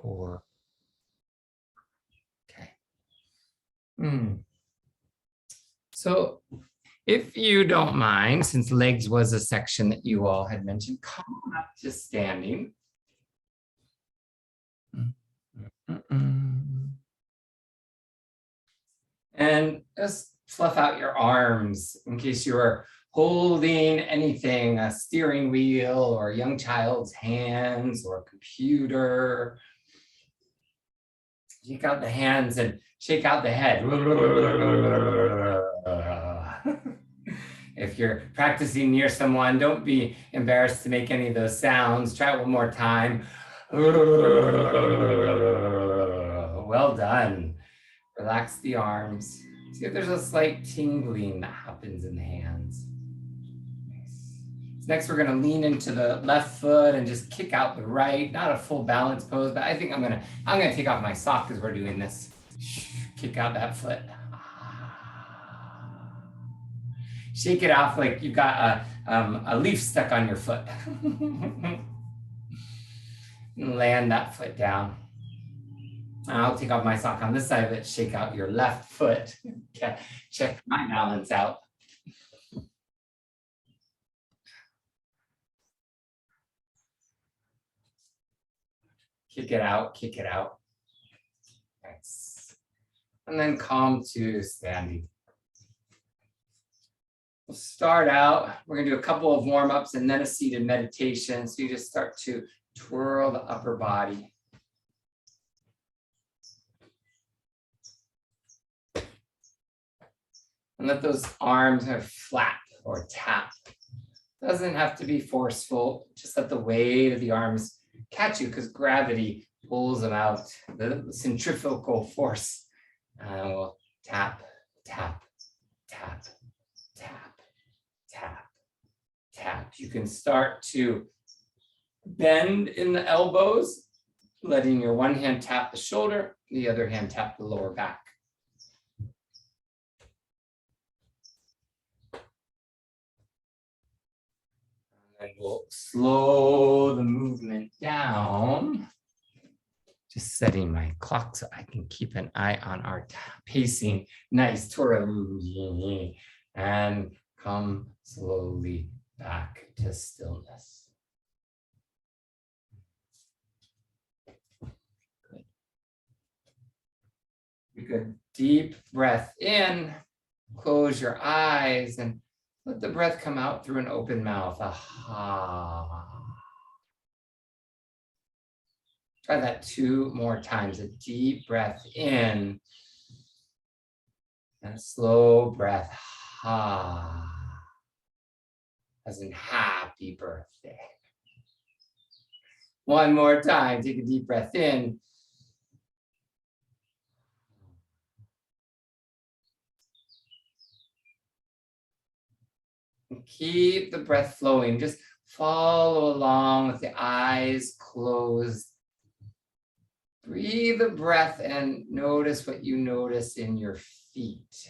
core. Okay. So if you don't mind, since legs was a section that you all had mentioned, come up to standing. And just fluff out your arms in case you are holding anything, a steering wheel or a young child's hands or a computer. Shake out the hands and shake out the head. If you're practicing near someone, don't be embarrassed to make any of those sounds. Try it one more time. Well done. Relax the arms. See if there's a slight tingling that happens in the hands. Nice. So next, we're going to lean into the left foot and just kick out the right. Not a full balance pose, but I think I'm gonna take off my sock as we're doing this. Kick out that foot. Shake it off like you've got a leaf stuck on your foot. Land that foot down. I'll take off my sock on this side of it, shake out your left foot. Okay. Check my balance out. Kick it out, kick it out. Nice. And then calm to standing. We'll start out, we're gonna do a couple of warm-ups and then a seated meditation. So you just start to twirl the upper body. And let those arms kind of flap or tap. Doesn't have to be forceful, just let the weight of the arms catch you because gravity pulls them out, the centrifugal force. We'll tap, tap, tap, tap, tap, tap. You can start to bend in the elbows, letting your one hand tap the shoulder, the other hand tap the lower back. And we'll slow the movement down. Just setting my clock so I can keep an eye on our pacing. Nice twirl. And come slowly back to stillness. Good. Good. Deep breath in. Close your eyes and let the breath come out through an open mouth. Aha. Try that 2 more times. A deep breath in and a slow breath. Ha. As in happy birthday. One more time. Take a deep breath in. And keep the breath flowing. Just follow along with the eyes closed. Breathe the breath and notice what you notice in your feet.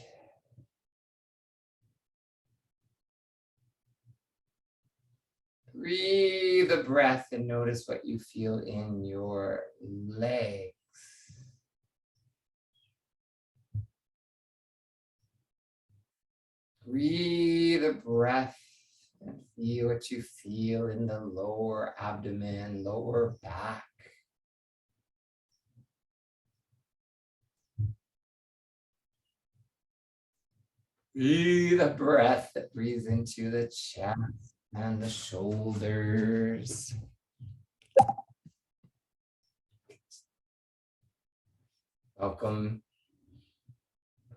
Breathe the breath and notice what you feel in your legs. Breathe a breath and feel what you feel in the lower abdomen, lower back. Breathe a breath that breathes into the chest and the shoulders. Welcome.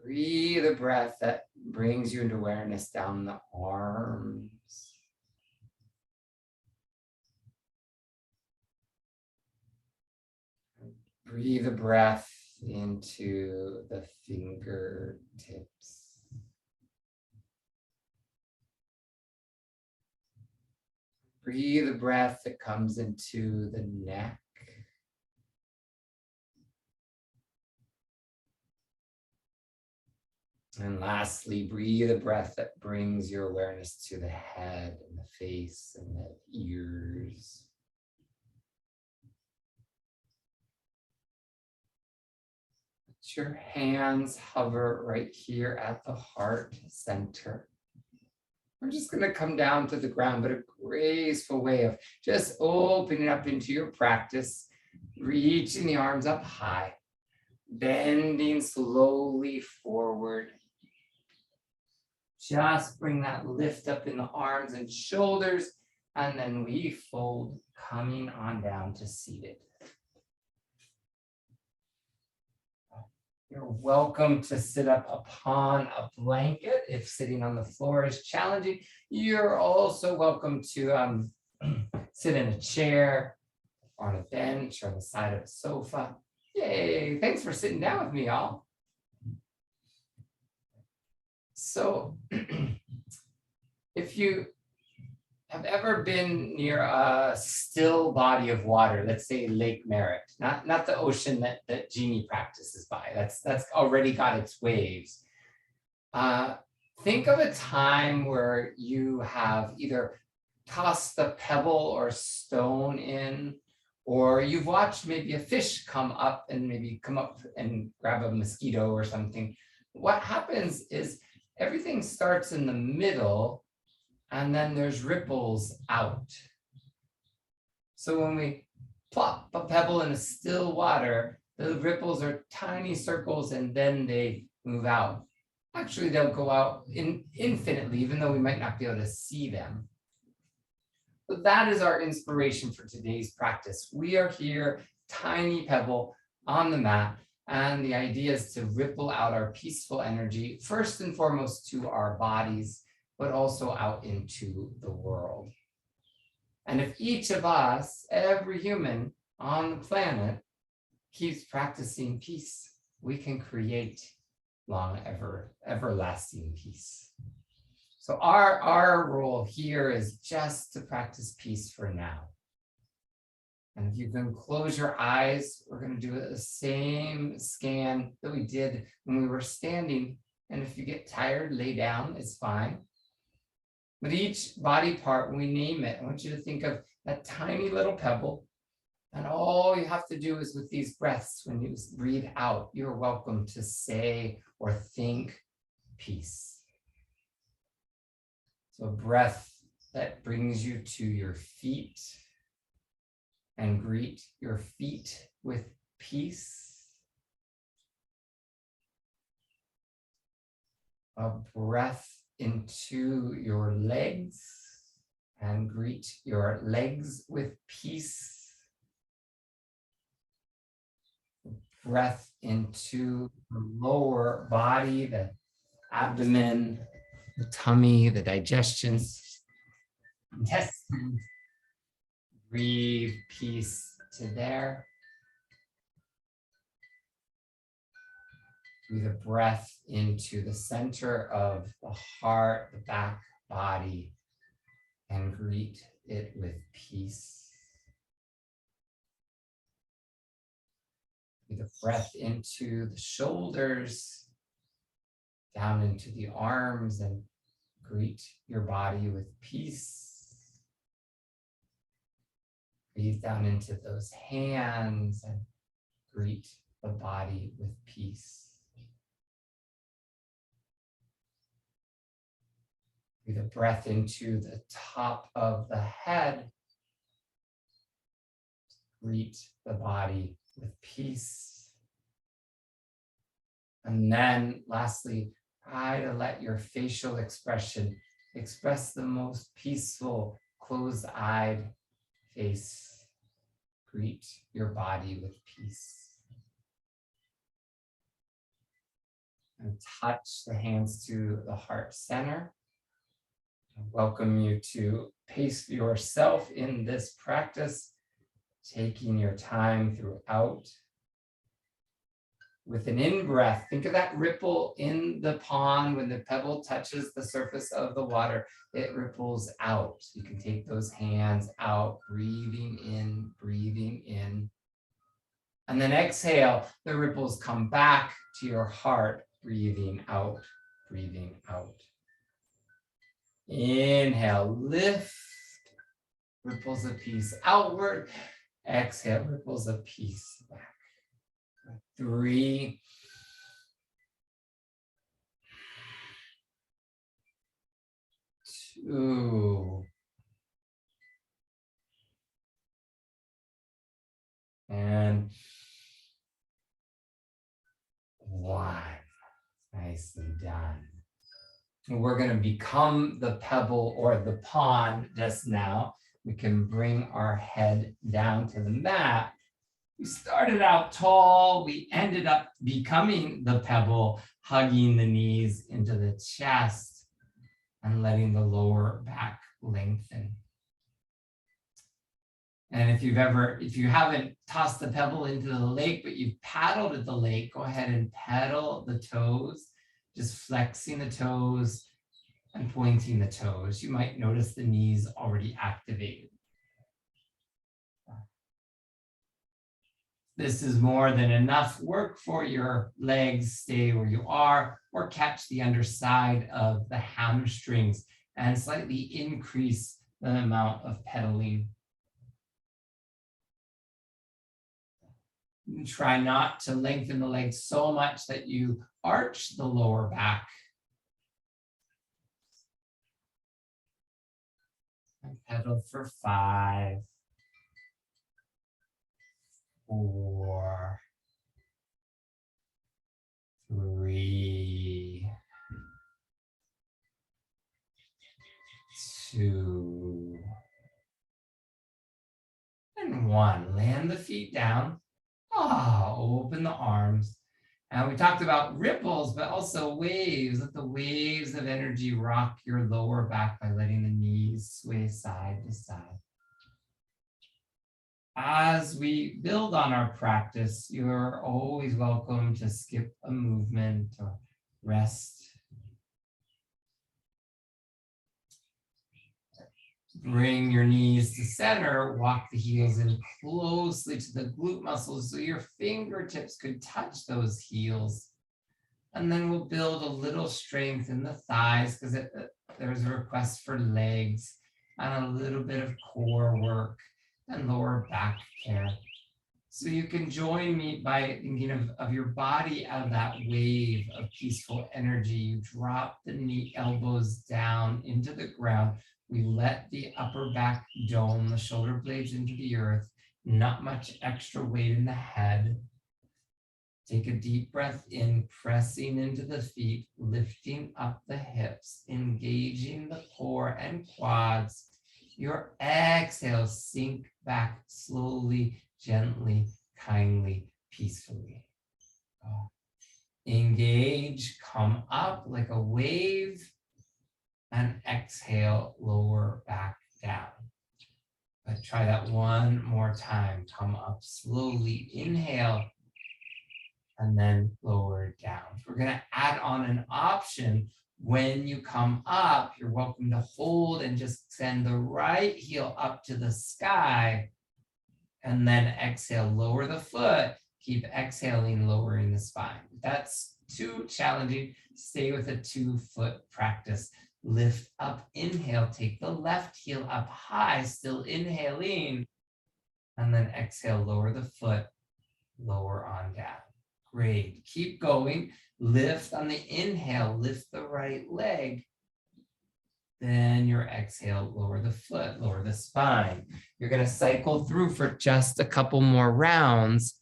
Breathe a breath that brings you into awareness down the arms. Breathe a breath into the fingertips. Breathe a breath that comes into the neck. And lastly, breathe a breath that brings your awareness to the head and the face and the ears. Your hands hover right here at the heart center. We're just going to come down to the ground, but a graceful way of just opening up into your practice, reaching the arms up high, bending slowly forward. Just bring that lift up in the arms and shoulders, and then we fold, coming on down to seated. You're welcome to sit up upon a blanket if sitting on the floor is challenging. You're also welcome to sit in a chair, or on a bench, or on the side of a sofa. Yay, thanks for sitting down with me, y'all. So if you have ever been near a still body of water, let's say Lake Merritt, not the ocean that Jeannie practices by, that's already got its waves. Think of a time where you have either tossed a pebble or stone in, or you've watched maybe a fish come up and grab a mosquito or something. What happens is everything starts in the middle, and then there's ripples out. So when we plop a pebble in a still water, the ripples are tiny circles and then they move out. Actually, they'll go out infinitely, even though we might not be able to see them. But that is our inspiration for today's practice. We are here, tiny pebble on the mat, and the idea is to ripple out our peaceful energy, first and foremost to our bodies, but also out into the world. And if each of us, every human on the planet, keeps practicing peace, we can create everlasting peace. So our role here is just to practice peace for now. And if you can close your eyes, we're going to do the same scan that we did when we were standing. And if you get tired, lay down, it's fine. But each body part, when we name it, I want you to think of that tiny little pebble. And all you have to do is with these breaths, when you breathe out, you're welcome to say or think peace. So a breath that brings you to your feet and greet your feet with peace. A breath into your legs and greet your legs with peace. Breath into the lower body, the abdomen, the tummy, the digestion, intestines. Breathe peace to there. Breathe a breath into the center of the heart, the back body, and greet it with peace. Breathe a breath into the shoulders, down into the arms, and greet your body with peace. Breathe down into those hands and greet the body with peace. Breathe a breath into the top of the head. Greet the body with peace. And then lastly, try to let your facial expression express the most peaceful, closed-eyed face. Greet your body with peace. And touch the hands to the heart center. I welcome you to pace yourself in this practice, taking your time throughout. With an in-breath, think of that ripple in the pond when the pebble touches the surface of the water, it ripples out. You can take those hands out, breathing in. And then exhale, the ripples come back to your heart, breathing out, breathing out. Inhale, lift, ripples of peace outward. Exhale, ripples of peace back. 3, 2, and 1. Nicely done. We're going to become the pebble or the pond just now. We can bring our head down to the mat. We started out tall. We ended up becoming the pebble, hugging the knees into the chest and letting the lower back lengthen. And if you haven't tossed the pebble into the lake, but you've paddled at the lake, go ahead and pedal the toes, just flexing the toes and pointing the toes. You might notice the knees already activated. This is more than enough work for your legs. Stay where you are or catch the underside of the hamstrings and slightly increase the amount of pedaling. Try not to lengthen the legs so much that you arch the lower back. And pedal for 5, 4, 3, 2, and 1. Land the feet down. Open the arms. And we talked about ripples, but also waves. Let the waves of energy rock your lower back by letting the knees sway side to side. As we build on our practice, you're always welcome to skip a movement or rest. Bring your knees to center, walk the heels in closely to the glute muscles so your fingertips could touch those heels. And then we'll build a little strength in the thighs because there's a request for legs and a little bit of core work and lower back care. So you can join me by thinking of your body out of that wave of peaceful energy. You drop the knee elbows down into the ground. We let the upper back dome, the shoulder blades into the earth, not much extra weight in the head. Take a deep breath in, pressing into the feet, lifting up the hips, engaging the core and quads. Your exhale, sink back slowly, gently, kindly, peacefully. Engage, come up like a wave. And exhale, lower back down. But try that one more time. Come up slowly, inhale, and then lower down. We're gonna add on an option. When you come up, you're welcome to hold and just send the right heel up to the sky. And then exhale, lower the foot. Keep exhaling, lowering the spine. If that's too challenging, stay with a 2-foot practice. Lift up, inhale, take the left heel up high, still inhaling, and then exhale, lower the foot, lower on down. Great, keep going. Lift on the inhale, lift the right leg. Then your exhale, lower the foot, lower the spine. You're gonna cycle through for just a couple more rounds.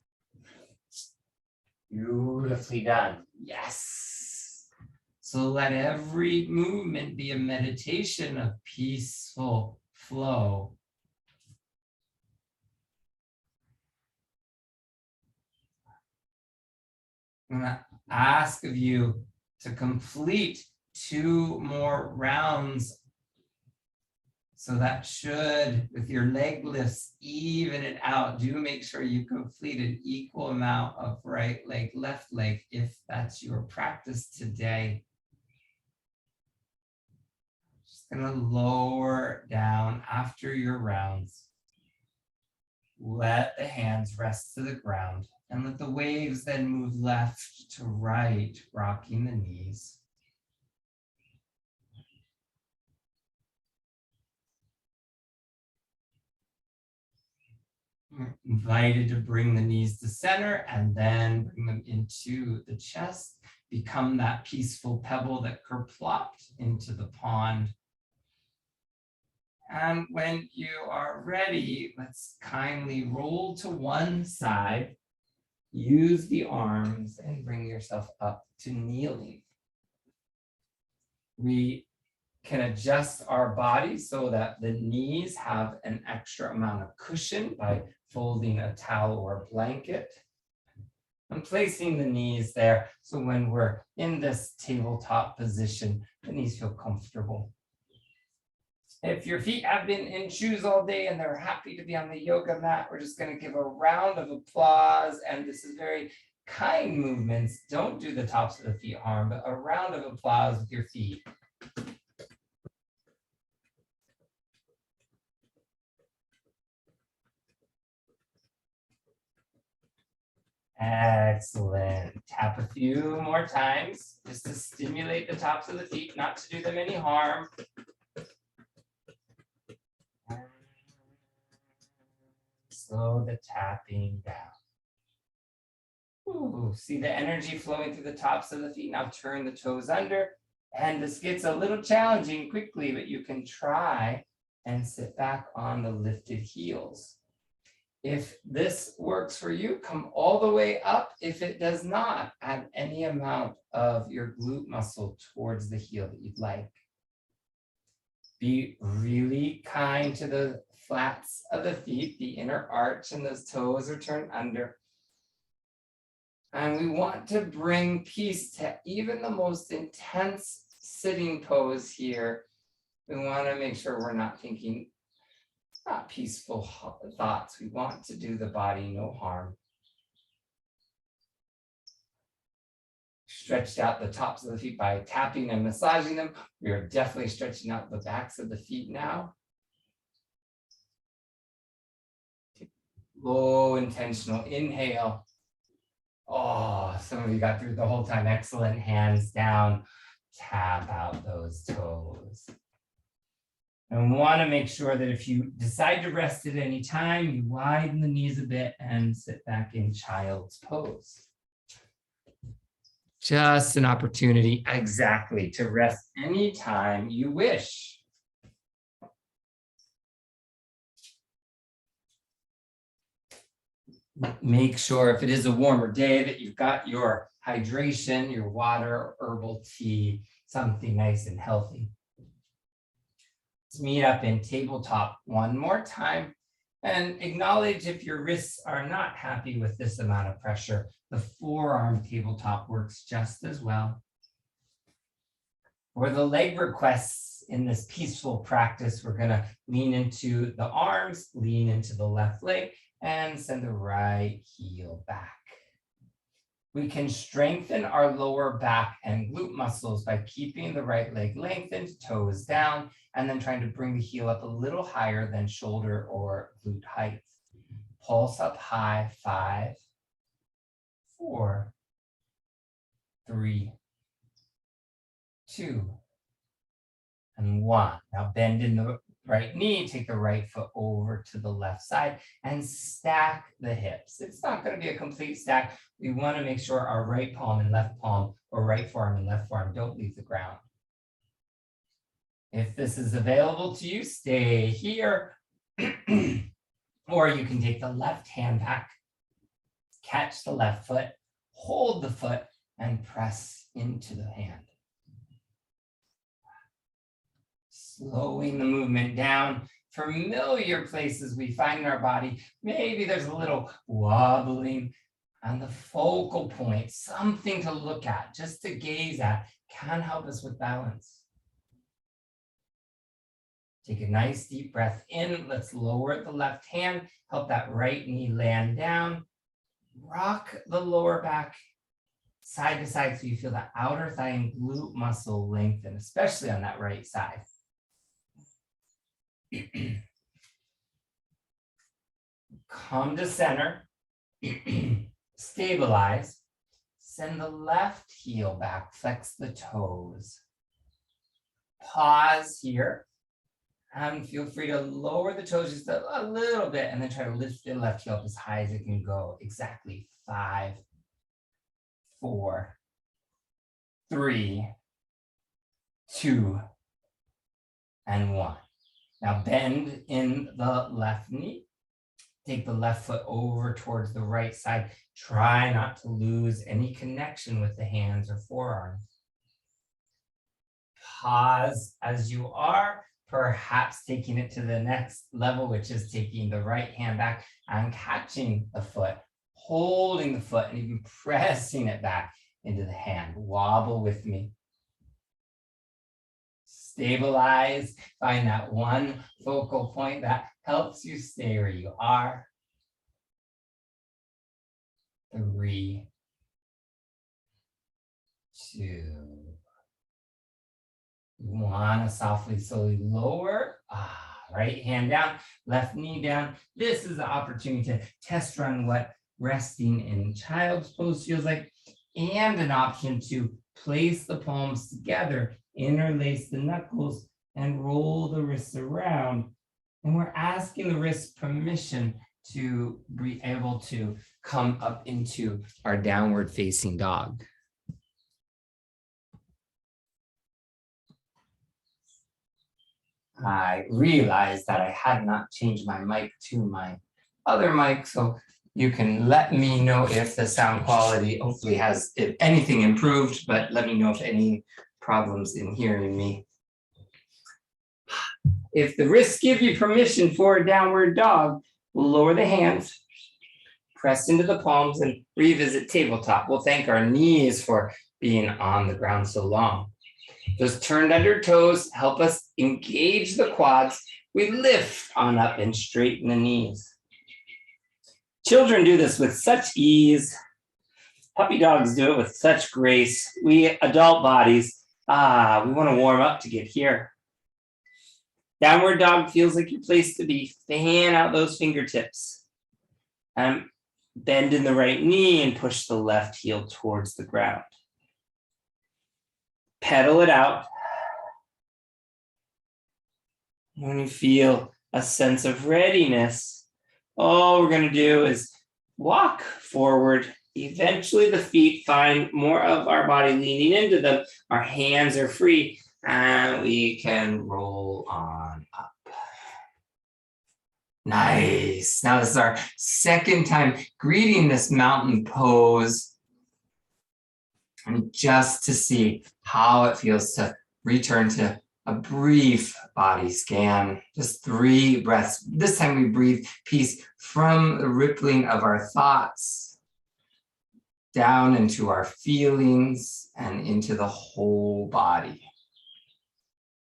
Beautifully done, yes. So let every movement be a meditation of peaceful flow. I'm going to ask of you to complete 2 more rounds. So that should, with your leg lifts, even it out. Do make sure you complete an equal amount of right leg, left leg, if that's your practice today. Gonna lower down after your rounds. Let the hands rest to the ground and let the waves then move left to right, rocking the knees. You're invited to bring the knees to center and then bring them into the chest. Become that peaceful pebble that kerplopped into the pond. And when you are ready, let's kindly roll to one side. Use the arms and bring yourself up to kneeling. We can adjust our body so that the knees have an extra amount of cushion by folding a towel or a blanket. And placing the knees there so when we're in this tabletop position, the knees feel comfortable. If your feet have been in shoes all day and they're happy to be on the yoga mat, we're just going to give a round of applause. And this is very kind movements. Don't do the tops of the feet harm, but a round of applause with your feet. Excellent. Tap a few more times just to stimulate the tops of the feet, not to do them any harm. Slow the tapping down. Ooh, see the energy flowing through the tops of the feet. Now turn the toes under. And this gets a little challenging quickly, but you can try and sit back on the lifted heels. If this works for you, come all the way up. If it does not, add any amount of your glute muscle towards the heel that you'd like. Be really kind to the flats of the feet, the inner arch, and those toes are turned under. And we want to bring peace to even the most intense sitting pose here. We want to make sure we're not thinking not peaceful thoughts. We want to do the body no harm. Stretched out the tops of the feet by tapping and massaging them. We are definitely stretching out the backs of the feet now. Low intentional inhale. Oh, some of you got through the whole time. Excellent. Hands down. Tap out those toes. And we want to make sure that if you decide to rest at any time, you widen the knees a bit and sit back in child's pose. Just an opportunity, exactly, to rest anytime you wish. Make sure if it is a warmer day that you've got your hydration, your water, herbal tea, something nice and healthy. Let's meet up in tabletop one more time and acknowledge if your wrists are not happy with this amount of pressure. The forearm tabletop works just as well. For the leg requests in this peaceful practice, we're going to lean into the arms, lean into the left leg, and send the right heel back. We can strengthen our lower back and glute muscles by keeping the right leg lengthened, toes down, and then trying to bring the heel up a little higher than shoulder or glute height. Pulse up high, 5, 4, 3, 2, and 1. Now bend in the right knee, take the right foot over to the left side and stack the hips. It's not going to be a complete stack. We want to make sure our right palm and left palm, or right forearm and left forearm, don't leave the ground. If this is available to you, stay here. Or you can take the left hand back, catch the left foot, hold the foot, and press into the hand. Slowing the movement down. Familiar places we find in our body. Maybe there's a little wobbling on the focal point, something to look at, just to gaze at, can help us with balance. Take a nice deep breath in. Let's lower the left hand, help that right knee land down. Rock the lower back side to side so you feel the outer thigh and glute muscle lengthen, especially on that right side. Come to center, stabilize, send the left heel back, flex the toes. Pause here, and feel free to lower the toes just a little bit, and then try to lift the left heel up as high as it can go. Exactly 5, 4, 3, 2, and 1. Now bend in the left knee. Take the left foot over towards the right side. Try not to lose any connection with the hands or forearms. Pause as you are, perhaps taking it to the next level, which is taking the right hand back and catching the foot, holding the foot, and even pressing it back into the hand. Wobble with me. Stabilize, find that one focal point that helps you stay where you are. 3, 2, 1. Softly, slowly lower. Right hand down, left knee down. This is the opportunity to test run what resting in child's pose feels like, and an option to place the palms together, interlace the knuckles, and roll the wrists around. And we're asking the wrists permission to be able to come up into our downward facing dog. I realized that I had not changed my mic to my other mic, so you can let me know if the sound quality hopefully has, if anything, improved, but let me know if any problems in hearing me. If the wrists give you permission for a downward dog, we'll lower the hands, press into the palms, and revisit tabletop. We'll thank our knees for being on the ground so long. Those turned under toes help us engage the quads. We lift on up and straighten the knees. Children do this with such ease. Puppy dogs do it with such grace. We adult bodies, we want to warm up to get here. Downward dog feels like your place to be. Fan out those fingertips. Bend in the right knee and push the left heel towards the ground. Pedal it out. When you feel a sense of readiness, all we're going to do is walk forward. Eventually, the feet find more of our body leaning into them. Our hands are free, and we can roll on up. Nice. Now, this is our second time greeting this mountain pose. And just to see how it feels to return to a brief body scan, just 3 breaths. This time we breathe peace from the rippling of our thoughts down into our feelings and into the whole body.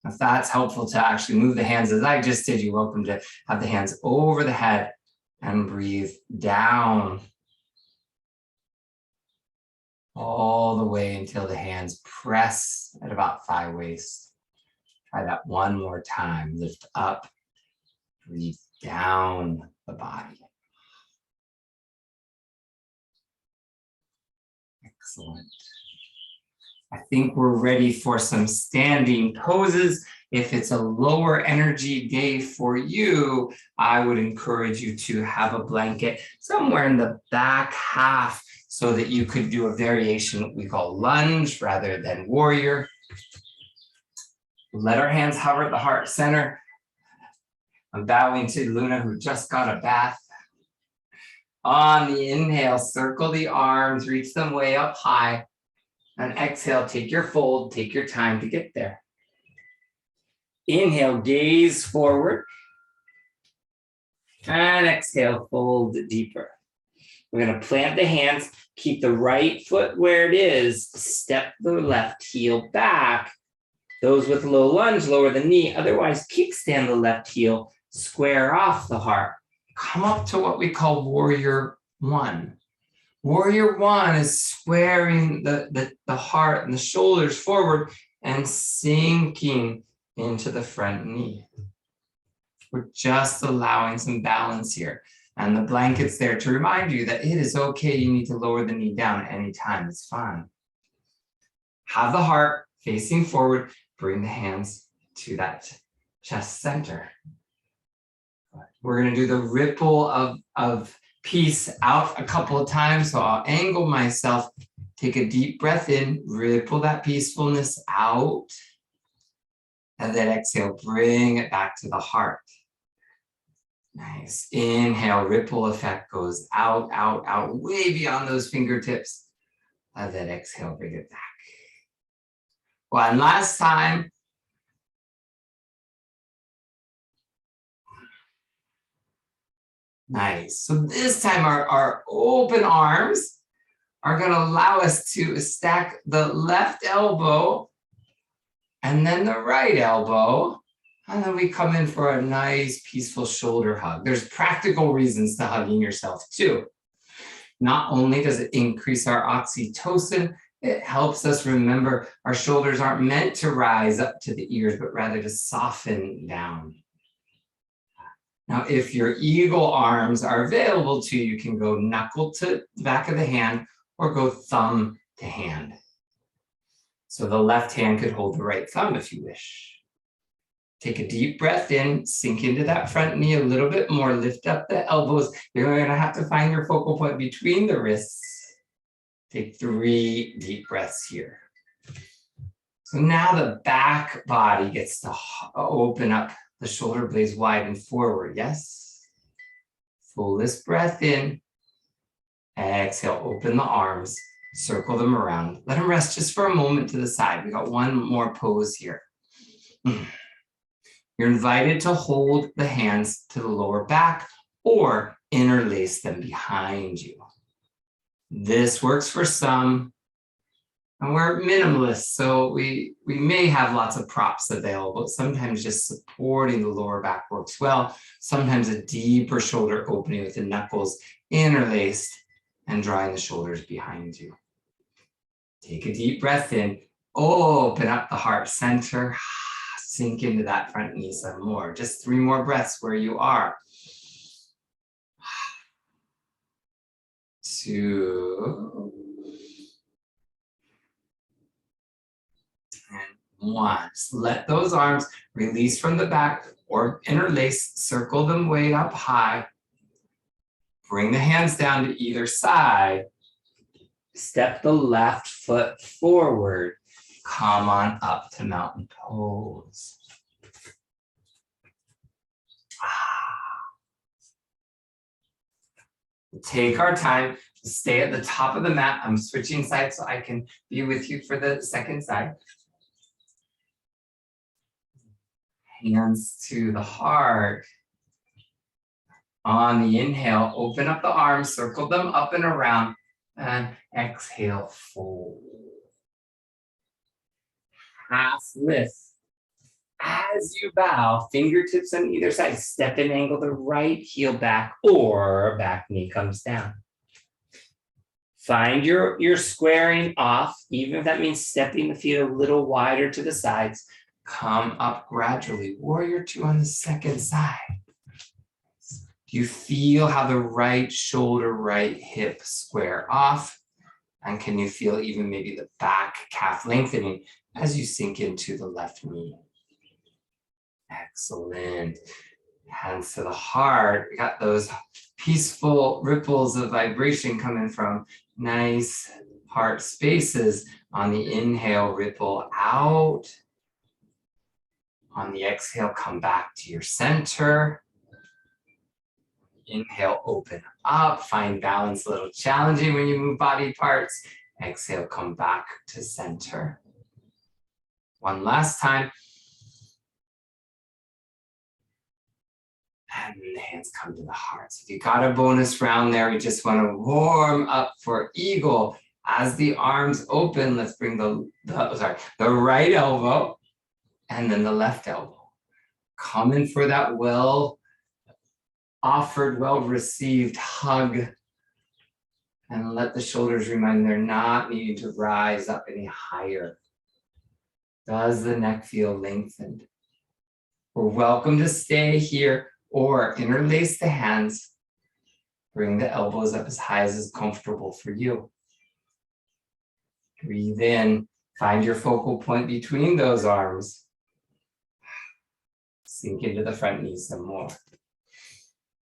If that's helpful to actually move the hands as I just did, you're welcome to have the hands over the head and breathe down all the way until the hands press at about thigh waist. Try that one more time. Lift up, breathe down the body. Excellent. I think we're ready for some standing poses. If it's a lower energy day for you, I would encourage you to have a blanket somewhere in the back half so that you could do a variation we call lunge rather than warrior. Let our hands hover at the heart center. I'm bowing to Luna, who just got a bath. On the inhale, circle the arms, reach them way up high. And exhale, take your fold, take your time to get there. Inhale, gaze forward. And exhale, fold deeper. We're going to plant the hands, keep the right foot where it is, step the left heel back. Those with low lunge, lower the knee. Otherwise, kickstand the left heel, square off the heart. Come up to what we call warrior 1. Warrior 1 is squaring the heart and the shoulders forward and sinking into the front knee. We're just allowing some balance here. And the blanket's there to remind you that it is okay. You need to lower the knee down at any time. It's fine. Have the heart facing forward. Bring the hands to that chest center. We're going to do the ripple of peace out a couple of times. So I'll angle myself. Take a deep breath in. Ripple that peacefulness out. And then exhale, bring it back to the heart. Nice. Inhale, ripple effect goes out, out, out, way beyond those fingertips. And then exhale, bring it back. One last time. Nice. So this time our open arms are going to allow us to stack the left elbow and then the right elbow. And then we come in for a nice, peaceful shoulder hug. There's practical reasons to hugging yourself too. Not only does it increase our oxytocin, it helps us remember our shoulders aren't meant to rise up to the ears, but rather to soften down. Now, if your eagle arms are available to you, you can go knuckle to the back of the hand or go thumb to hand. So the left hand could hold the right thumb if you wish. Take a deep breath in, sink into that front knee a little bit more, lift up the elbows. You're going to have to find your focal point between the wrists. Take 3 deep breaths here. So now the back body gets to open up. The shoulder blades widen forward, yes? Fullest breath in. Exhale, open the arms, circle them around. Let them rest just for a moment to the side. We got one more pose here. You're invited to hold the hands to the lower back or interlace them behind you. This works for some. And we're minimalists, so we may have lots of props available. Sometimes just supporting the lower back works well. Sometimes a deeper shoulder opening with the knuckles interlaced and drawing the shoulders behind you. Take a deep breath in, open up the heart center, sink into that front knee some more. Just 3 more breaths where you are. 2. And 1. Just let those arms release from the back or interlace, circle them way up high. Bring the hands down to either side. Step the left foot forward. Come on up to mountain pose. Take our time to stay at the top of the mat. I'm switching sides so I can be with you for the second side. Hands to the heart. On the inhale, open up the arms, circle them up and around, and exhale, fold. Half lift. As you bow, fingertips on either side, step and angle the right heel back or back knee comes down. Find your squaring off, even if that means stepping the feet a little wider to the sides. Come up gradually. Warrior 2 on the second side. Do you feel how the right shoulder, right hip square off? And can you feel even maybe the back calf lengthening as you sink into the left knee? Excellent. Hands to the heart. We got those peaceful ripples of vibration coming from nice heart spaces. On the inhale, ripple out. On the exhale, come back to your center. Inhale, open up. Find balance a little challenging when you move body parts. Exhale, come back to center. One last time. And the hands come to the heart. So if you got a bonus round there, we just want to warm up for eagle. As the arms open, let's bring the right elbow and then the left elbow. Come in for that well-offered, well-received hug. And let the shoulders remind they're not needing to rise up any higher. Does the neck feel lengthened? We're welcome to stay here or interlace the hands. Bring the elbows up as high as is comfortable for you. Breathe in. Find your focal point between those arms. Sink into the front knee some more.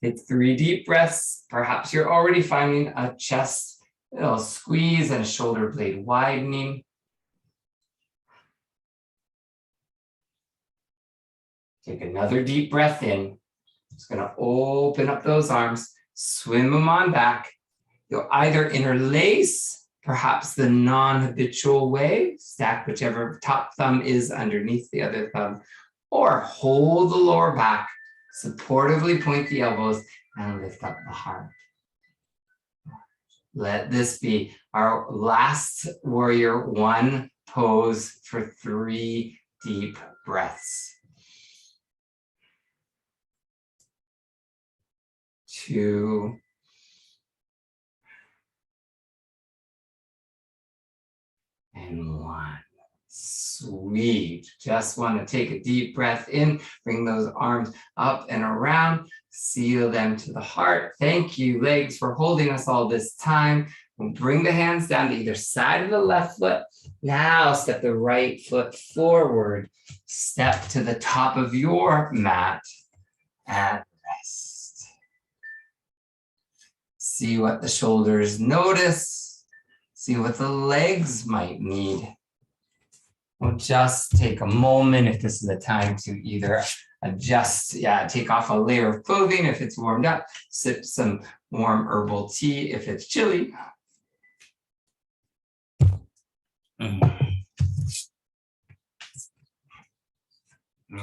Take 3 deep breaths. Perhaps you're already finding a chest little squeeze and a shoulder blade widening. Take another deep breath in. Just going to open up those arms, swim them on back. You'll either interlace, perhaps the non-habitual way, stack whichever top thumb is underneath the other thumb, or hold the lower back, supportively point the elbows, and lift up the heart. Let this be our last warrior one pose for 3 deep breaths. 2. And 1. Sweet. Just want to take a deep breath in, bring those arms up and around, seal them to the heart. Thank you, legs, for holding us all this time. We'll bring the hands down to either side of the left foot. Now step the right foot forward. Step to the top of your mat and rest. See what the shoulders notice. See what the legs might need. We'll just take a moment if this is the time to either adjust, take off a layer of clothing if it's warmed up, sip some warm herbal tea if it's chilly. All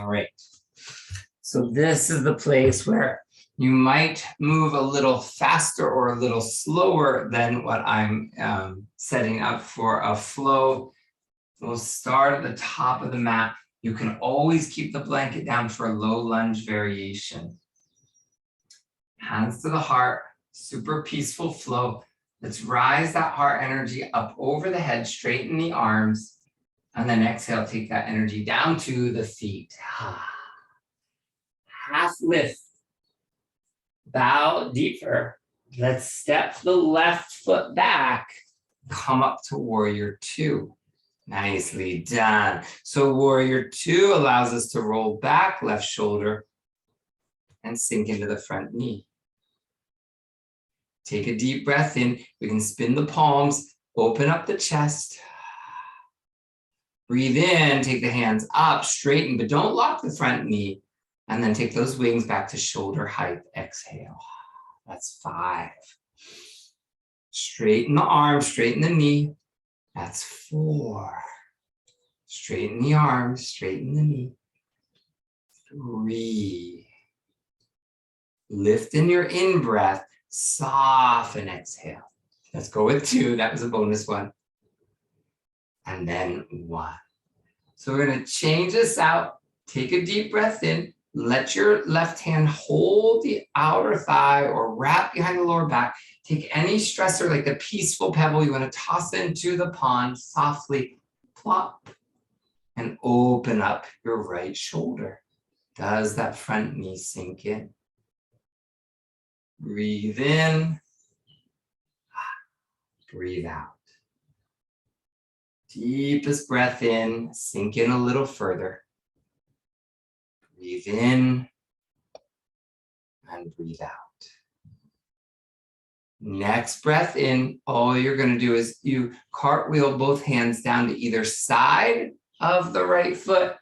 right. So this is the place where you might move a little faster or a little slower than what I'm setting up for a flow. We'll start at the top of the mat. You can always keep the blanket down for a low lunge variation. Hands to the heart, super peaceful flow. Let's rise that heart energy up over the head, straighten the arms, and then exhale, take that energy down to the feet. Half lift, bow deeper. Let's step the left foot back, come up to warrior 2. Nicely done. So warrior 2 allows us to roll back left shoulder and sink into the front knee. Take a deep breath in. We can spin the palms, open up the chest. Breathe in, take the hands up, straighten, but don't lock the front knee. And then take those wings back to shoulder height. Exhale. That's 5. Straighten the arm, straighten the knee. That's 4. Straighten the arms, straighten the knee. 3. Lift in your in-breath, soften, exhale. Let's go with 2. That was a bonus one. And then 1. So we're going to change this out. Take a deep breath in. Let your left hand hold the outer thigh or wrap behind the lower back. Take any stressor like the peaceful pebble you want to toss into the pond, softly plop, and open up your right shoulder. Does that front knee sink in? Breathe in, breathe out. Deepest breath in, sink in a little further. Breathe in and breathe out. Next breath in, all you're going to do is you cartwheel both hands down to either side of the right foot.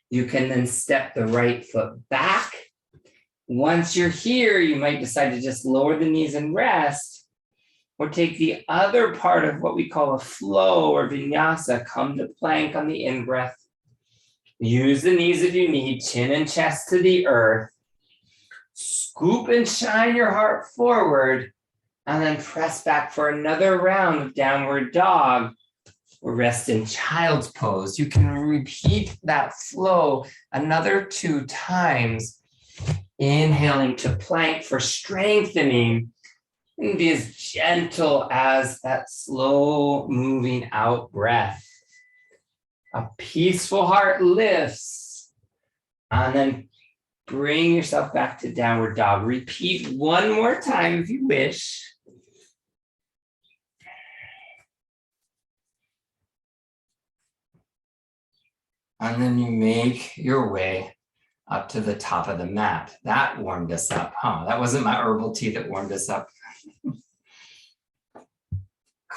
You can then step the right foot back. Once you're here, you might decide to just lower the knees and rest, or take the other part of what we call a flow or vinyasa, come to plank on the in-breath. Use the knees if you need, chin and chest to the earth. Scoop and shine your heart forward, and then press back for another round of downward dog or rest in child's pose. You can repeat that flow another 2 times. Inhaling to plank for strengthening, and be as gentle as that slow moving out breath. A peaceful heart lifts, and then bring yourself back to downward dog. Repeat 1 more time if you wish. And then you make your way up to the top of the mat. That warmed us up, huh? That wasn't my herbal tea that warmed us up.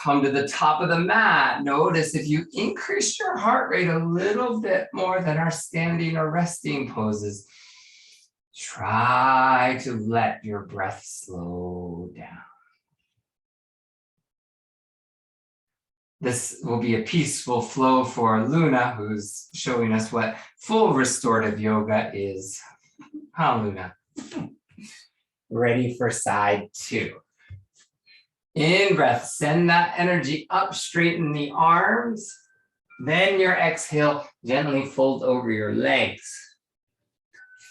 Come to the top of the mat. Notice if you increase your heart rate a little bit more than our standing or resting poses, try to let your breath slow down. This will be a peaceful flow for Luna, who's showing us what full restorative yoga is. Huh, Luna? Ready for side 2. In breath, send that energy up, straighten the arms. Then your exhale, gently fold over your legs.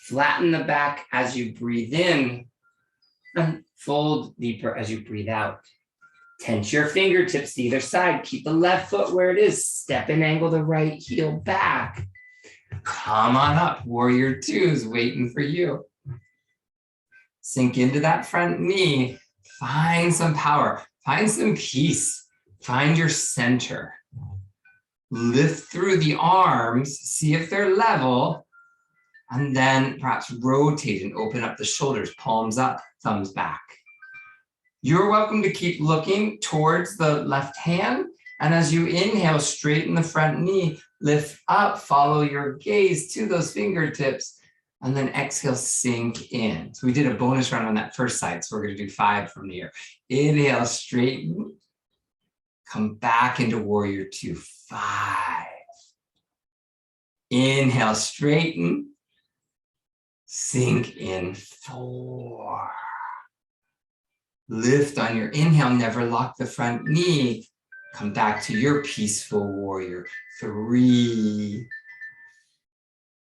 Flatten the back as you breathe in, and fold deeper as you breathe out. Tense your fingertips to either side. Keep the left foot where it is. Step and angle the right heel back. Come on up. Warrior 2 is waiting for you. Sink into that front knee. Find some power. Find some peace. Find your center. Lift through the arms. See if they're level. And then perhaps rotate and open up the shoulders. Palms up, thumbs back. You're welcome to keep looking towards the left hand. And as you inhale, straighten the front knee, lift up, follow your gaze to those fingertips, and then exhale, sink in. So we did a bonus round on that first side, so we're going to do 5 from here. Inhale, straighten, come back into warrior 2, 5. Inhale, straighten, sink in, 4. Lift on your inhale, never lock the front knee. Come back to your peaceful warrior, 3.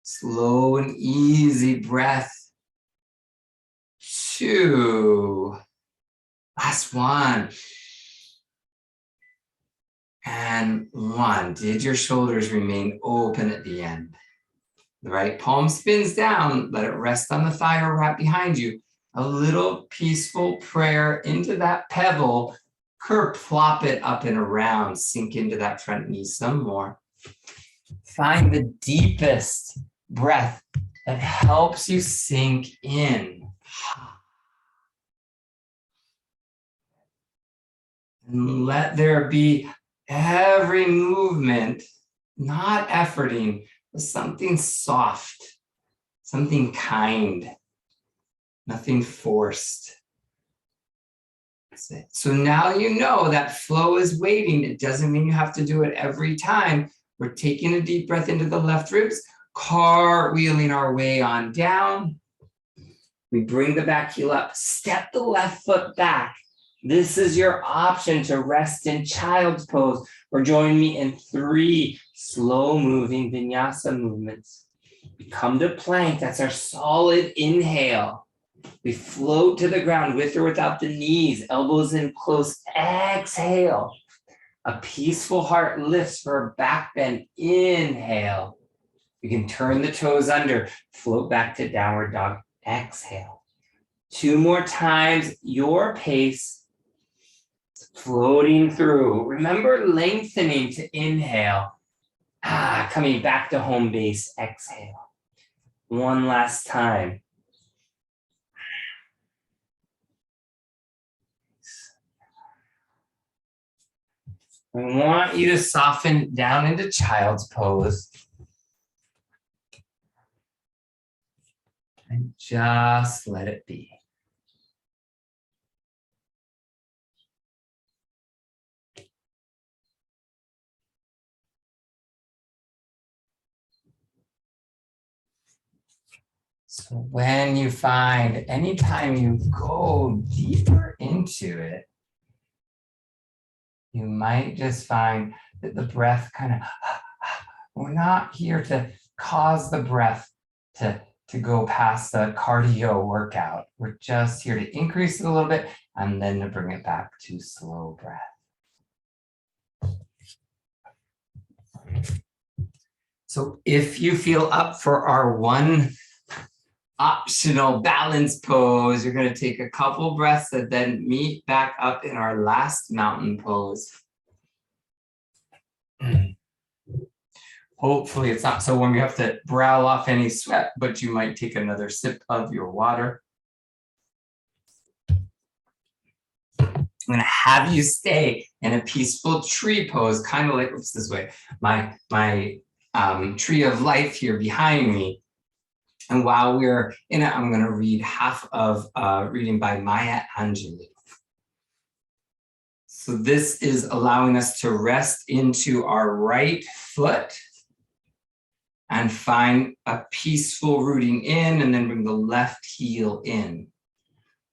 Slow and easy breath, 2. Last 1. And 1. Did your shoulders remain open at the end? The right palm spins down, let it rest on the thigh or right behind you. A little peaceful prayer into that pebble. Plop it up and around. Sink into that front knee some more. Find the deepest breath that helps you sink in. And let there be every movement, not efforting, but something soft, something kind. Nothing forced. That's it. So now you know that flow is waiting. It doesn't mean you have to do it every time. We're taking a deep breath into the left ribs, cartwheeling our way on down. We bring the back heel up, step the left foot back. This is your option to rest in child's pose or join me in 3 slow moving vinyasa movements. We come to plank. That's our solid inhale. We float to the ground with or without the knees, elbows in close, exhale. A peaceful heart lifts for a back bend, inhale. You can turn the toes under, float back to downward dog, exhale. 2 more times, your pace, floating through. Remember lengthening to inhale. Coming back to home base, exhale. 1 last time. We want you to soften down into child's pose. And just let it be. So when you find, anytime you go deeper into it, you might just find that the breath kind of, we're not here to cause the breath to go past the cardio workout. We're just here to increase it a little bit and then to bring it back to slow breath. So if you feel up for our 1 optional balance pose, you're going to take a couple breaths and then meet back up in our last mountain pose. Hopefully it's not so warm you have to brow off any sweat, but you might take another sip of your water. I'm going to have you stay in a peaceful tree pose, kind of like, oops, this way, my tree of life here behind me. And while we're in it, I'm going to read half of a reading by Maya Angelou. So this is allowing us to rest into our right foot and find a peaceful rooting in, and then bring the left heel in.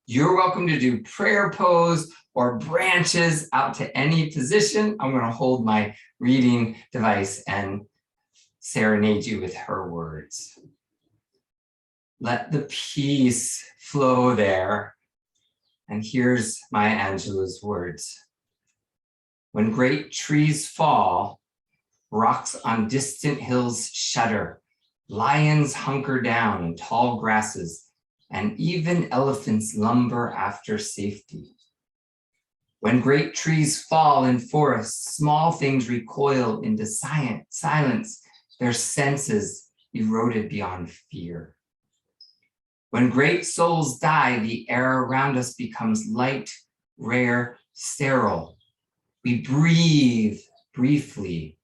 You're welcome to do prayer pose or branches out to any position. I'm going to hold my reading device and serenade you with her words. Let the peace flow there. And here's Maya Angelou's words. When great trees fall, rocks on distant hills shudder, lions hunker down in tall grasses, and even elephants lumber after safety. When great trees fall in forests, small things recoil into silence, their senses eroded beyond fear. When great souls die, the air around us becomes light, rare, sterile. We breathe briefly.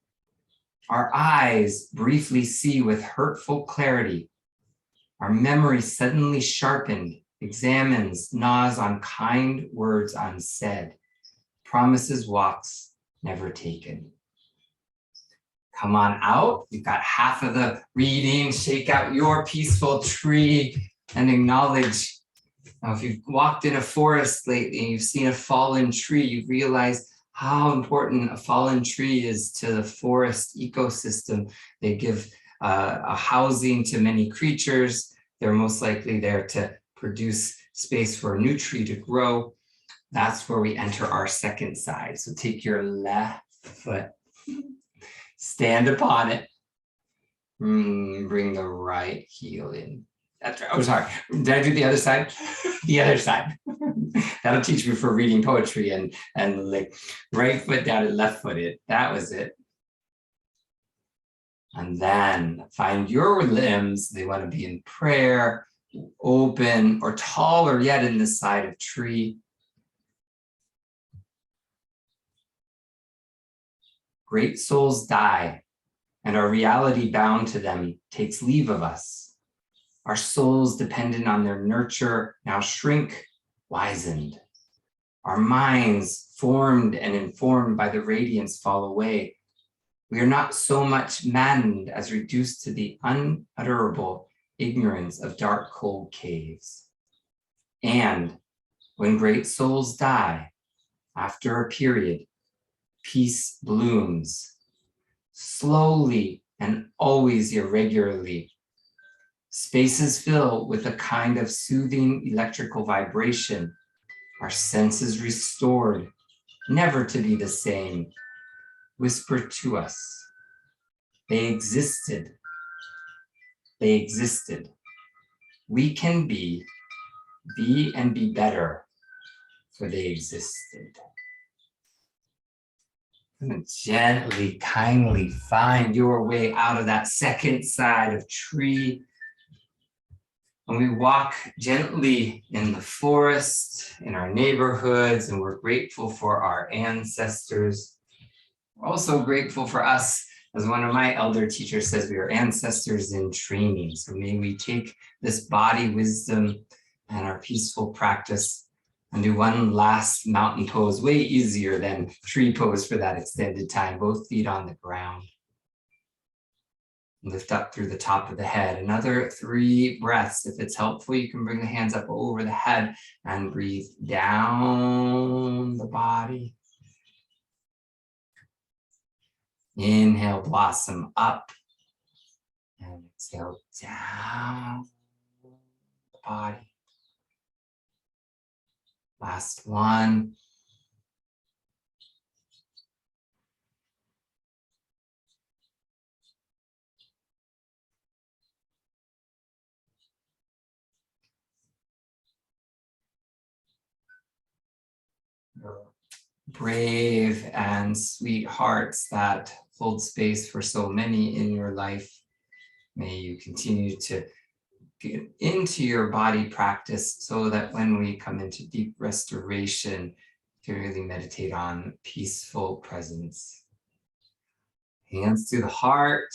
Our eyes briefly see with hurtful clarity. Our memory suddenly sharpened, examines, gnaws on kind words unsaid, promises walks never taken. Come on out. You've got half of the reading. Shake out your peaceful tree and acknowledge. Now, if you've walked in a forest lately and you've seen a fallen tree, you realize how important a fallen tree is to the forest ecosystem. They give a housing to many creatures. They're most likely there to produce space for a new tree to grow. That's where we enter our second side. So take your left foot, stand upon it, bring the right heel in. That's right. Oh, sorry. Did I do the other side? The other side. That'll teach me for reading poetry and like right foot down and left foot in. That was it. And then find your limbs. They want to be in prayer, open, or taller yet in the side of tree. Great souls die, and our reality bound to them takes leave of us. Our souls dependent on their nurture now shrink, wizened. Our minds formed and informed by the radiance fall away. We are not so much maddened as reduced to the unutterable ignorance of dark, cold caves. And when great souls die, after a period, peace blooms, slowly and always irregularly. Spaces fill with a kind of soothing electrical vibration, our senses restored, never to be the same. Whisper to us, they existed. They existed. We can be and be better, for they existed. And gently, kindly find your way out of that second side of tree. And we walk gently in the forest, in our neighborhoods, and we're grateful for our ancestors. We're also grateful for us, as one of my elder teachers says, we are ancestors in training. So may we take this body wisdom and our peaceful practice and do one last mountain pose, way easier than tree pose for that extended time, both feet on the ground. Lift up through the top of the head. Another 3 breaths. If it's helpful, you can bring the hands up over the head and breathe down the body. Inhale, blossom up. And exhale down the body. Last one. Brave and sweet hearts that hold space for so many in your life. May you continue to get into your body practice so that when we come into deep restoration, to really meditate on peaceful presence. Hands to the heart.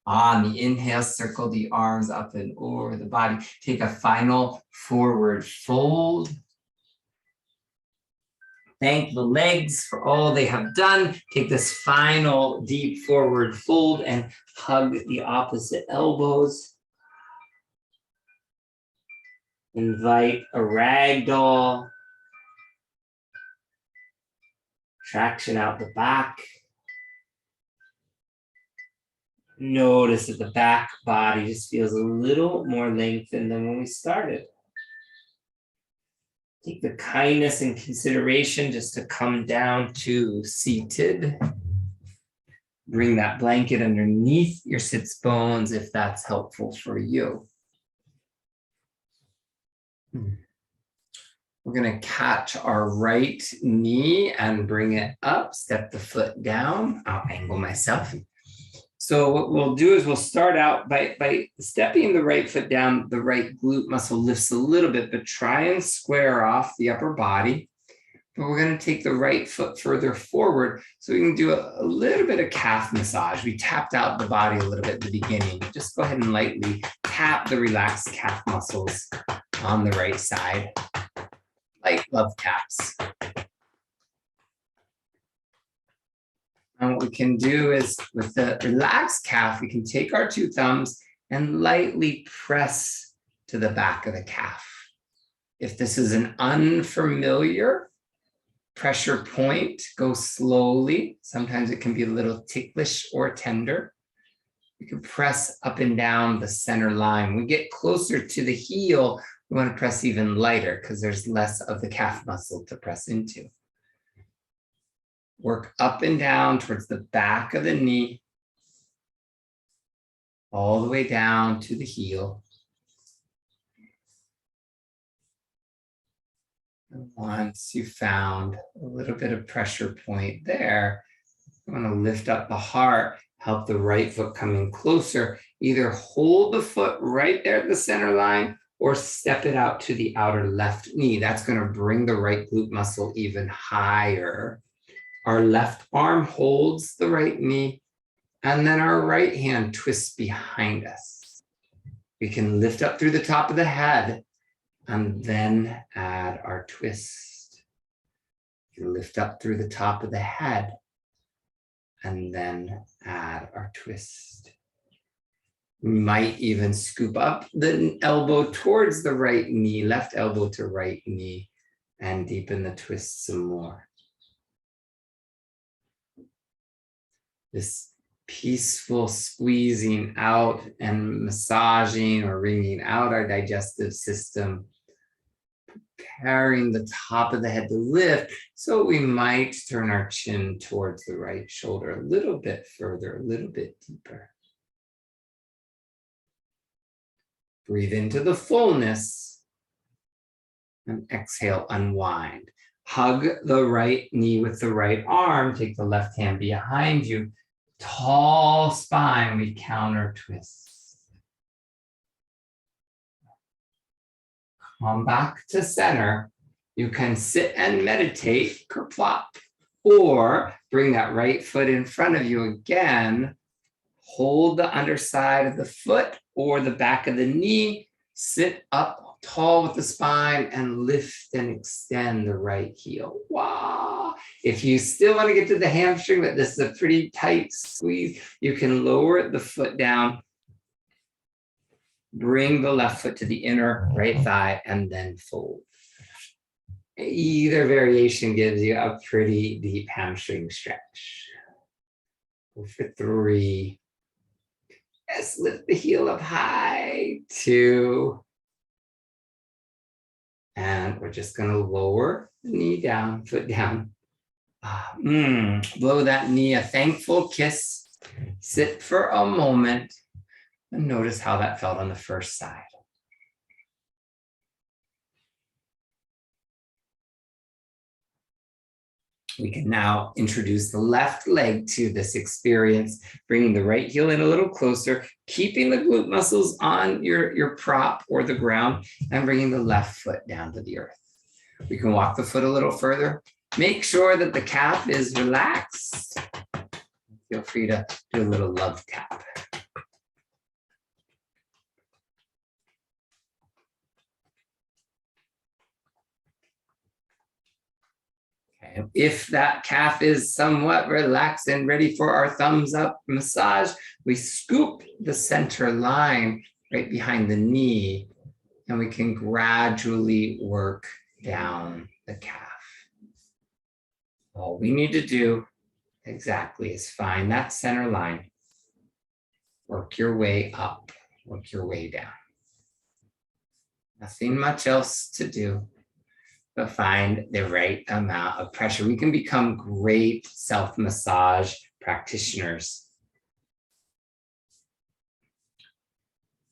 On the inhale, circle the arms up and over the body. Take a final forward fold. Thank the legs for all they have done. Take this final deep forward fold and hug the opposite elbows. Invite a ragdoll. Traction out the back. Notice that the back body just feels a little more lengthened than when we started. Take the kindness and consideration just to come down to seated. Bring that blanket underneath your sits bones if that's helpful for you. We're going to catch our right knee and bring it up, step the foot down. I'll angle myself. So what we'll do is we'll start out by stepping the right foot down, the right glute muscle lifts a little bit, but try and square off the upper body. But we're going to take the right foot further forward so we can do a little bit of calf massage. We tapped out the body a little bit at the beginning. Just go ahead and lightly tap the relaxed calf muscles on the right side, like love taps. And what we can do is with the relaxed calf, we can take our two thumbs and lightly press to the back of the calf. If this is an unfamiliar pressure point, go slowly. Sometimes it can be a little ticklish or tender. You can press up and down the center line. When we get closer to the heel, we want to press even lighter because there's less of the calf muscle to press into. Work up and down towards the back of the knee, all the way down to the heel. And once you found a little bit of pressure point there, you want to lift up the heart, help the right foot come in closer. Either hold the foot right there at the center line or step it out to the outer left knee. That's going to bring the right glute muscle even higher. Our left arm holds the right knee, and then our right hand twists behind us. We can lift up through the top of the head and then add our twist. We can lift up through the top of the head and then add our twist. We might even scoop up the elbow towards the right knee, left elbow to right knee, and deepen the twist some more. This peaceful squeezing out and massaging or wringing out our digestive system, preparing the top of the head to lift. So we might turn our chin towards the right shoulder a little bit further, a little bit deeper. Breathe into the fullness and exhale, unwind. Hug the right knee with the right arm. Take the left hand behind you. Tall spine, we counter twist. Come back to center. You can sit and meditate, kerplop, or bring that right foot in front of you again. Hold the underside of the foot or the back of the knee. Sit up tall with the spine and lift and extend the right heel. Wow. If you still want to get to the hamstring, but this is a pretty tight squeeze, you can lower the foot down, bring the left foot to the inner right thigh, and then fold. Either variation gives you a pretty deep hamstring stretch. Go for 3. Yes, lift the heel up high. 2. And we're just going to lower the knee down, foot down. Blow that knee a thankful kiss. Sit for a moment and notice how that felt on the first side. We can now introduce the left leg to this experience, bringing the right heel in a little closer, keeping the glute muscles on your prop or the ground, and bringing the left foot down to the earth. We can walk the foot a little further. Make sure that the calf is relaxed. Feel free to do a little love tap. Okay. If that calf is somewhat relaxed and ready for our thumbs up massage, we scoop the center line right behind the knee, and we can gradually work down the calf. All we need to do exactly is find that center line. Work your way up, work your way down. Nothing much else to do, but find the right amount of pressure. We can become great self-massage practitioners.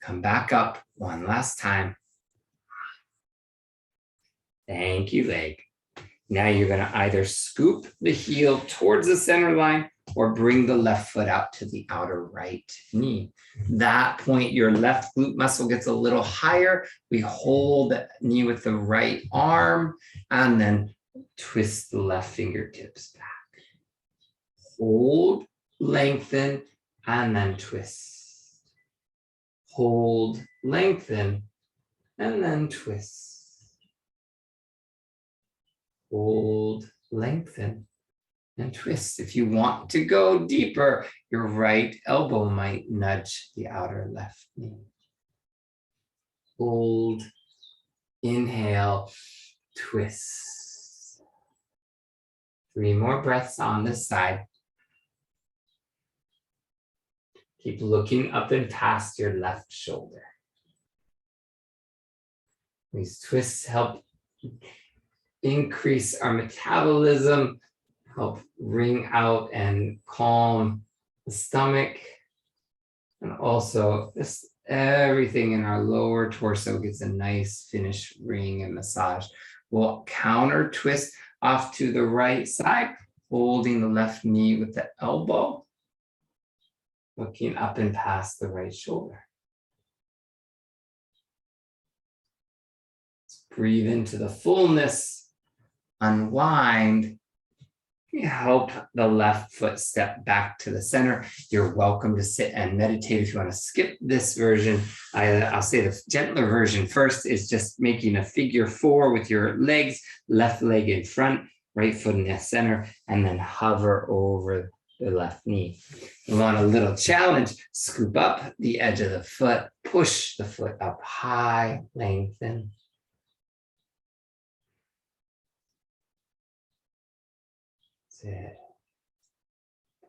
Come back up one last time. Thank you, leg. Now you're going to either scoop the heel towards the center line or bring the left foot out to the outer right knee. That point, your left glute muscle gets a little higher. We hold the knee with the right arm and then twist the left fingertips back. Hold, lengthen, and then twist. Hold, lengthen, and then twist. Hold, lengthen, and twist. If you want to go deeper, your right elbow might nudge the outer left knee. Hold, inhale, twist. 3 more breaths on this side. Keep looking up and past your left shoulder. These twists help increase our metabolism, help wring out and calm the stomach. And also this, everything in our lower torso gets a nice finished ring and massage. We'll counter twist off to the right side, holding the left knee with the elbow, looking up and past the right shoulder. Let's breathe into the fullness. Unwind, help the left foot step back to the center. You're welcome to sit and meditate. If you want to skip this version, I'll say the gentler version first is just making a figure 4 with your legs, left leg in front, right foot in the center, and then hover over the left knee. You want a little challenge, scoop up the edge of the foot, push the foot up high, lengthen.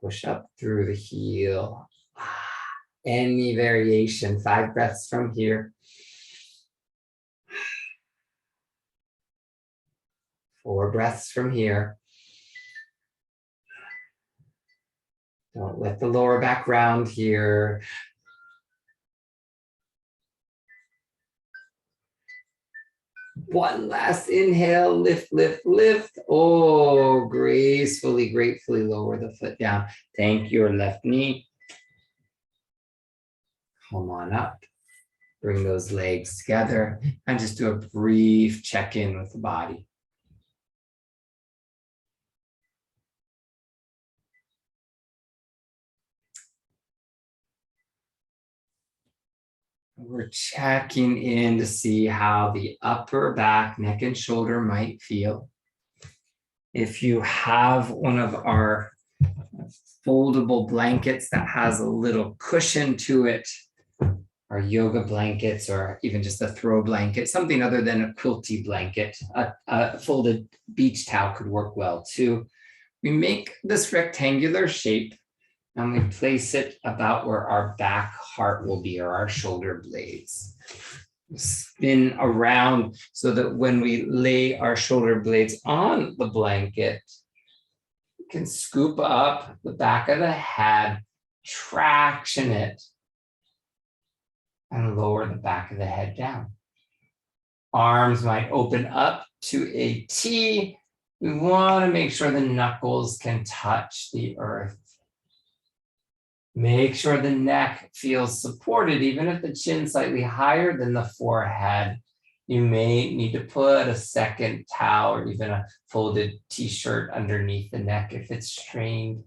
Push up through the heel. Any variation, 5 breaths from here. 4 breaths from here. Don't let the lower back round here. One last inhale, lift, lift, lift. Oh, gracefully, gratefully lower the foot down. Thank your left knee. Come on up. Bring those legs together and just do a brief check-in with the body. We're checking in to see how the upper back, neck, and shoulder might feel. If you have one of our foldable blankets that has a little cushion to it, our yoga blankets, or even just a throw blanket, something other than a quilty blanket, a folded beach towel could work well too. We make this rectangular shape and we place it about where our back heart will be, or our shoulder blades. Spin around so that when we lay our shoulder blades on the blanket, we can scoop up the back of the head, traction it, and lower the back of the head down. Arms might open up to a T. We want to make sure the knuckles can touch the earth. Make sure the neck feels supported, even if the chin's slightly higher than the forehead. You may need to put a second towel or even a folded t-shirt underneath the neck if it's strained.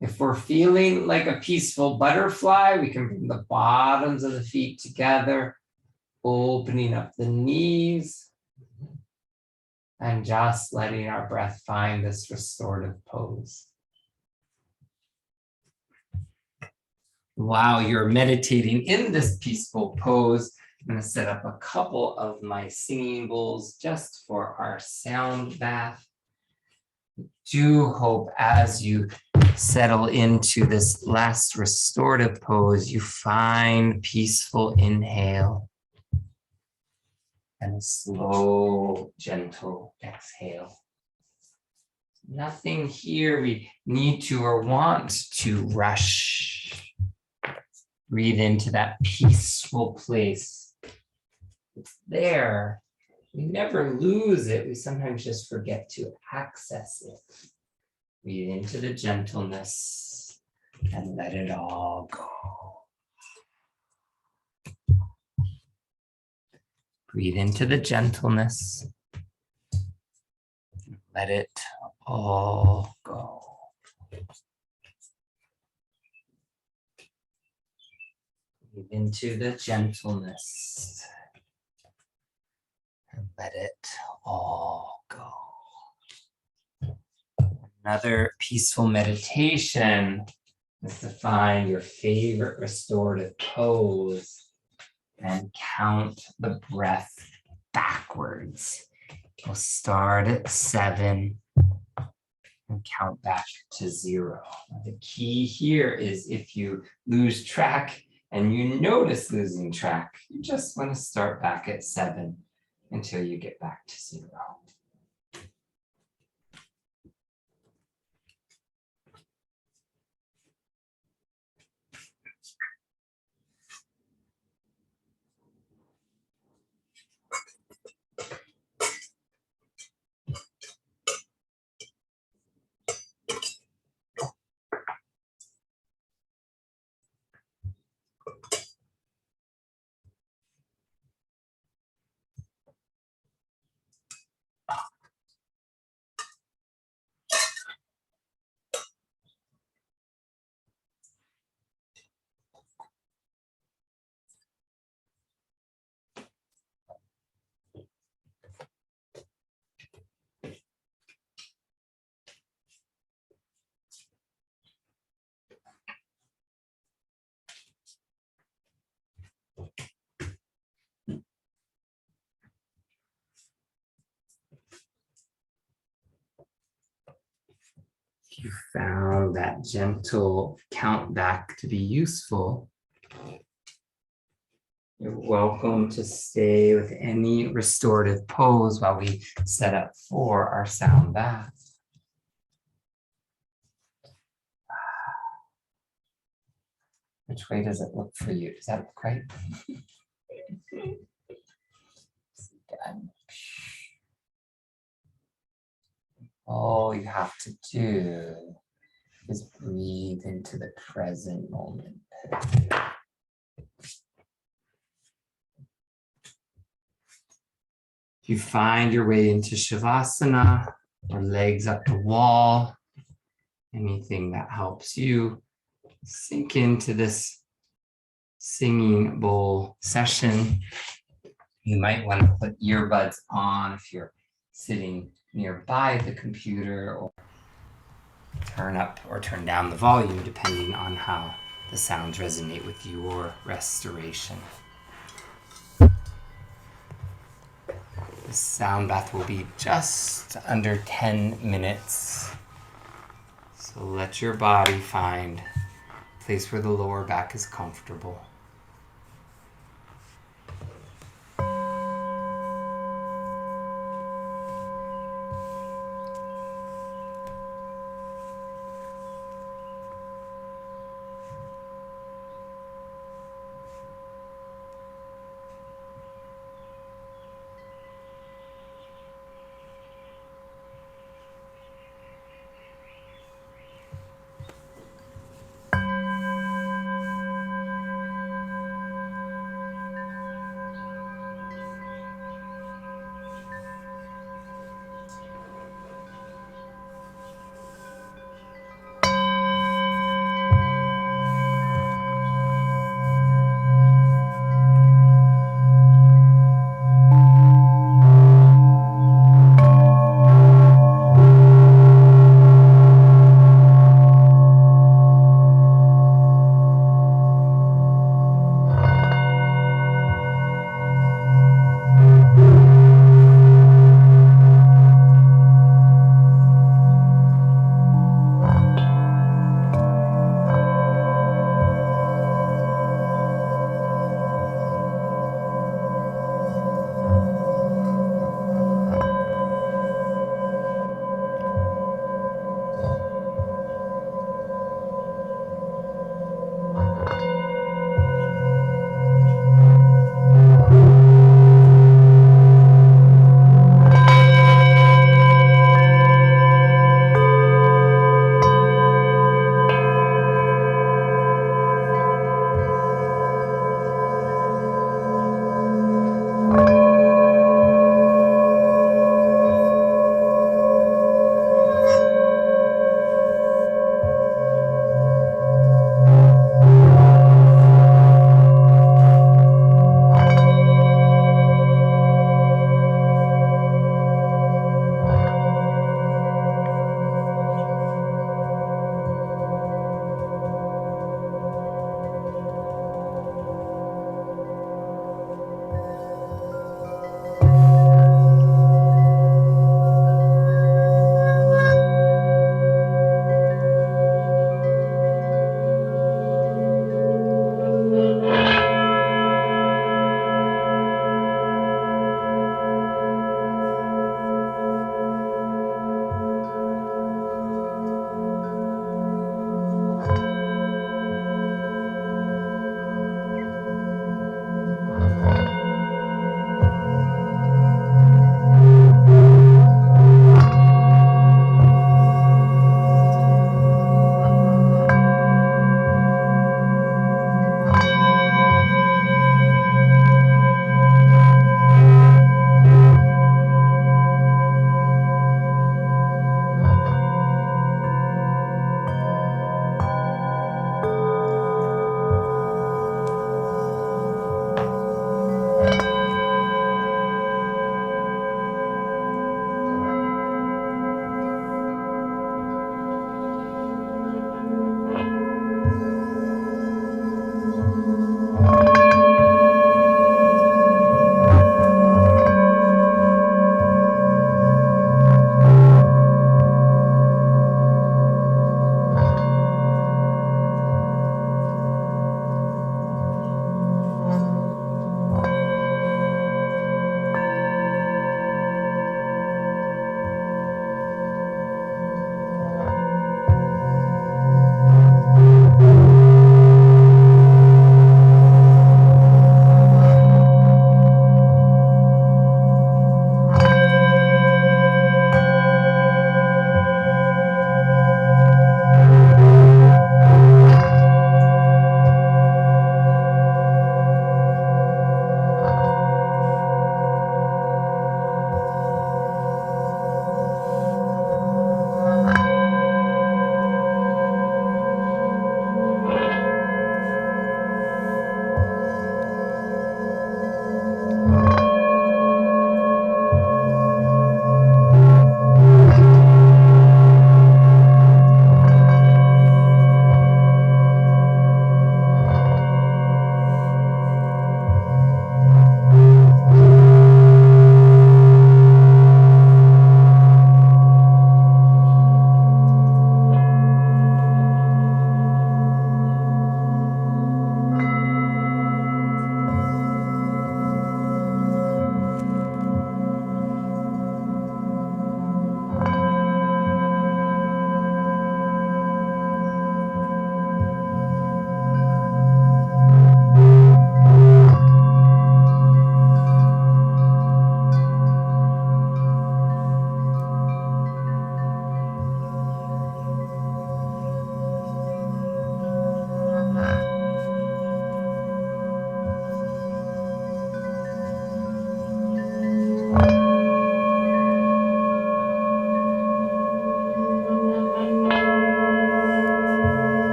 If we're feeling like a peaceful butterfly, we can bring the bottoms of the feet together, opening up the knees, and just letting our breath find this restorative pose. While you're meditating in this peaceful pose, I'm going to set up a couple of my singing bowls just for our sound bath. Do hope as you settle into this last restorative pose, you find peaceful inhale and a slow, gentle exhale. Nothing here we need to or want to rush. Breathe into that peaceful place. It's there. We never lose it. We sometimes just forget to access it. Breathe into the gentleness and let it all go. Breathe into the gentleness. Let it all go. Breathe into the gentleness. And let it all go. Another peaceful meditation is to find your favorite restorative pose and count the breath backwards. We'll start at 7 and count back to 0. The key here is if you lose track and you notice losing track, you just want to start back at 7 until you get back to 0. If you found that gentle count back to be useful, you're welcome to stay with any restorative pose while we set up for our sound bath. Which way does it look for you? Does that look right? All you have to do is breathe into the present moment. If you find your way into Shavasana or legs up the wall, anything that helps you sink into this singing bowl session. You might want to put earbuds on if you're sitting nearby the computer, or turn up or turn down the volume depending on how the sounds resonate with your restoration. The sound bath will be just under 10 minutes. So let your body find a place where the lower back is comfortable.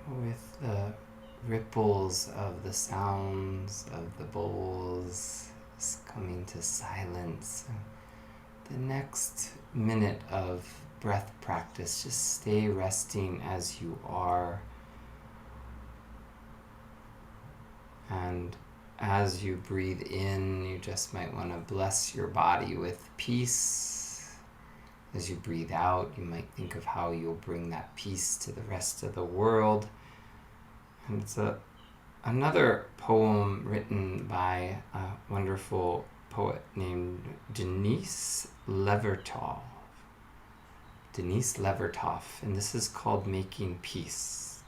with the ripples of the sounds of the bowls coming to silence. The next minute of breath practice, just stay resting as you are. And as you breathe in, you just might want to bless your body with peace. As you breathe out, you might think of how you'll bring that peace to the rest of the world. And it's another poem written by a wonderful poet named Denise Levertov. And this is called Making Peace.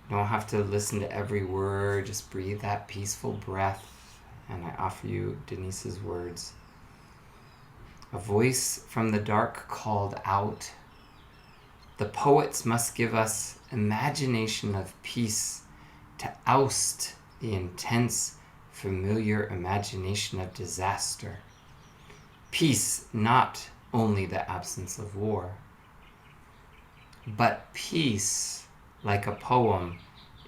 You don't have to listen to every word, just breathe that peaceful breath. And I offer you Denise's words. A voice from the dark called out, the poets must give us imagination of peace to oust the intense, familiar imagination of disaster. Peace, not only the absence of war, but peace, like a poem,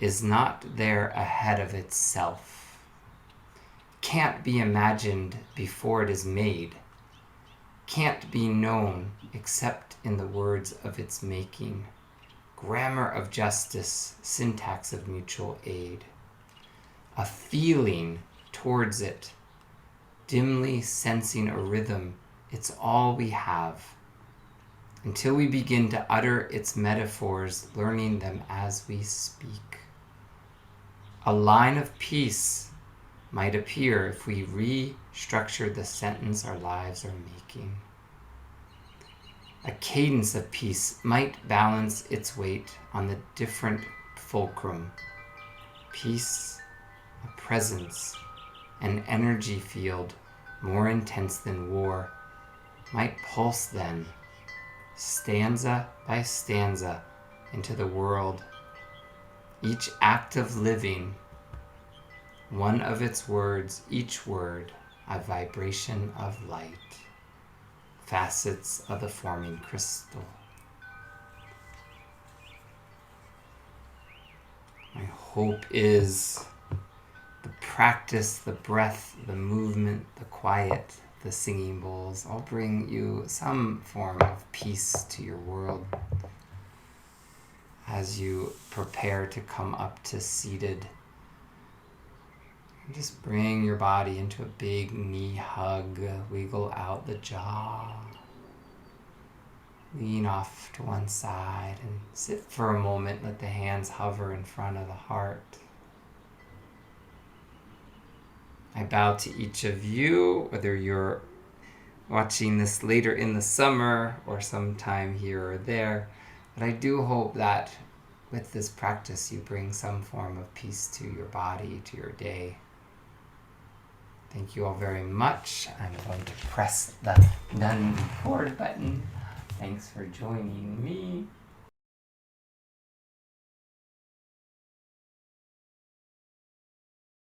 is not there ahead of itself. Can't be imagined before it is made. Can't be known except in the words of its making. Grammar of justice, syntax of mutual aid. A feeling towards it, dimly sensing a rhythm, it's all we have. Until we begin to utter its metaphors, learning them as we speak. A line of peace might appear if we restructure the sentence our lives are making. A cadence of peace might balance its weight on the different fulcrum. Peace, a presence, an energy field more intense than war, might pulse then, stanza by stanza, into the world. Each act of living, one of its words, each word, a vibration of light. Facets of the forming crystal. My hope is the practice, the breath, the movement, the quiet, the singing bowls all bring you some form of peace to your world as you prepare to come up to seated. Just bring your body into a big knee hug, wiggle out the jaw, lean off to one side and sit for a moment, let the hands hover in front of the heart. I bow to each of you, whether you're watching this later in the summer or sometime here or there, but I do hope that with this practice you bring some form of peace to your body, to your day. Thank you all very much. I'm going to press the done record button. Thanks for joining me.